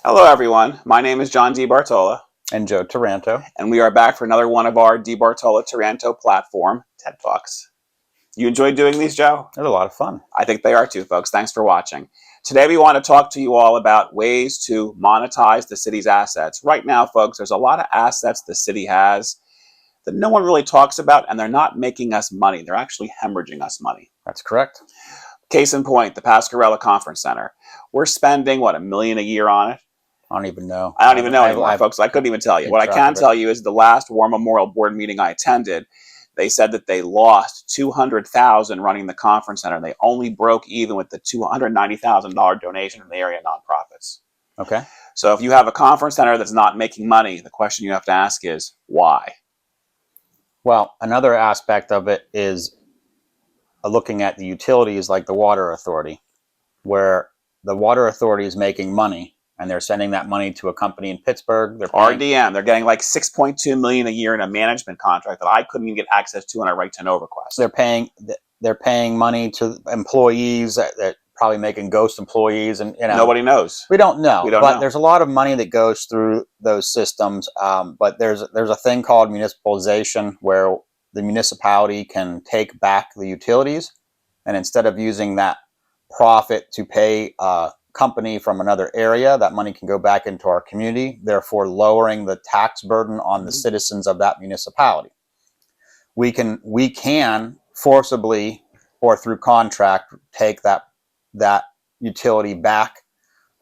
Hello, everyone. My name is John DiBartola, And Joe Taranto. and we are back for another one of our DiBartola Taranto platform TED Talks. You enjoyed doing these, Joe? It was a lot of fun. I think they are too, folks. Thanks for watching. Today, we want to talk to you all about ways to monetize the city's assets. Right now, folks, there's a lot of assets the city has that no one really talks about, and they're not making us money. They're actually hemorrhaging us money. That's correct. Case in point, the Pascarella Conference Center. We're spending, what, $1 million a year on it? I don't even know. I don't even know anymore, folks. I couldn't even tell you. What I can tell you is the last War Memorial Board meeting I attended, they said that they lost $200,000 running the conference center. They only broke even with the $290,000 donation from the area nonprofits. Okay. So if you have a conference center that's not making money, the question you have to ask is why? Well, another aspect of it is looking at the utilities like the water authority, where the water authority is making money and they're sending that money to a company in Pittsburgh. RDM. They're getting like $6.2 million a year in a management contract that I couldn't even get access to on a right to know request. They're paying money to employees that probably making ghost employees, and nobody knows. We don't know. We don't know. There's a lot of money that goes through those systems. But there's a thing called municipalization where the municipality can take back the utilities, and instead of using that profit to pay a company from another area, that money can go back into our community, therefore lowering the tax burden on the citizens of that municipality. We can forcibly or through contract take that utility back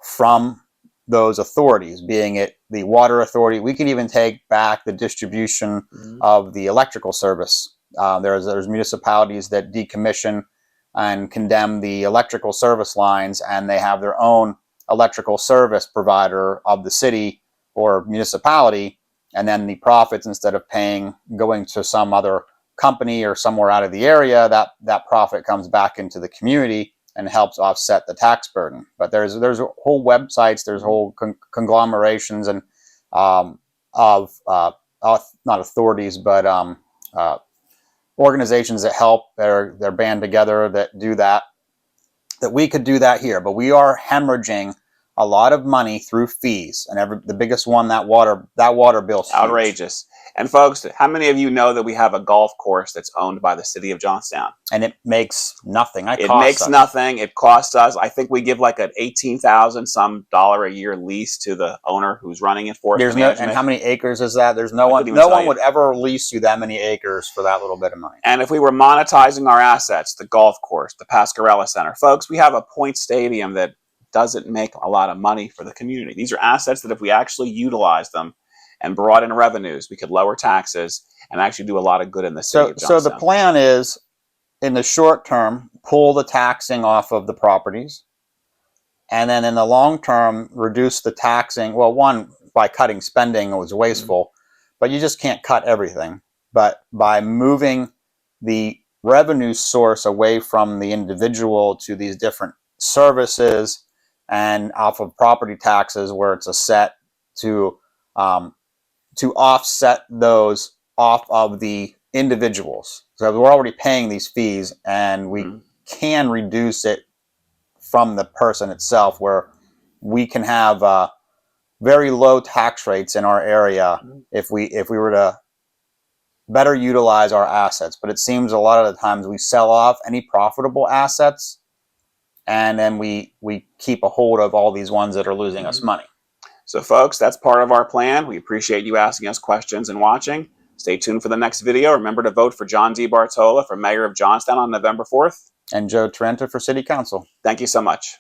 from those authorities, being it the water authority. We can even take back the distribution of the electrical service. There's municipalities that decommission and condemn the electrical service lines, and they have their own electrical service provider of the city or municipality, and then the profits, instead of going to some other company or somewhere out of the area, that profit comes back into the community and helps offset the tax burden. But there's whole websites, there's whole conglomerations and of not authorities, but organizations that help. They're band together that do that we could do that here. But we are hemorrhaging a lot of money through fees, and the biggest one, that water bill's outrageous. Huge. And folks, how many of you know that we have a golf course that's owned by the city of Johnstown? And it makes nothing. It makes nothing. It costs us. I think we give like an $18,000 some a year lease to the owner who's running it for us. And how many acres is that? There's no one would ever lease you that many acres for that little bit of money. And if we were monetizing our assets, the golf course, the Pascarella Center, folks, we have a point stadium that doesn't make a lot of money for the community. These are assets that if we actually utilize them and brought in revenues, we could lower taxes and actually do a lot of good in the city of Johnstown. So the plan is, in the short term, pull the taxing off of the properties, and then in the long term, reduce the taxing. Well, one, by cutting spending, it was wasteful, but you just can't cut everything. But by moving the revenue source away from the individual to these different services and off of property taxes, where it's a set to offset those off of the individuals. So we're already paying these fees, and we can reduce it from the person itself, where we can have very low tax rates in our area if we were to better utilize our assets. But it seems a lot of the times we sell off any profitable assets, and then we keep a hold of all these ones that are losing us money. So folks, that's part of our plan. We appreciate you asking us questions and watching. Stay tuned for the next video. Remember to vote for John DiBartola for Mayor of Johnstown on November 4th. And Joe Taranto for City Council. Thank you so much.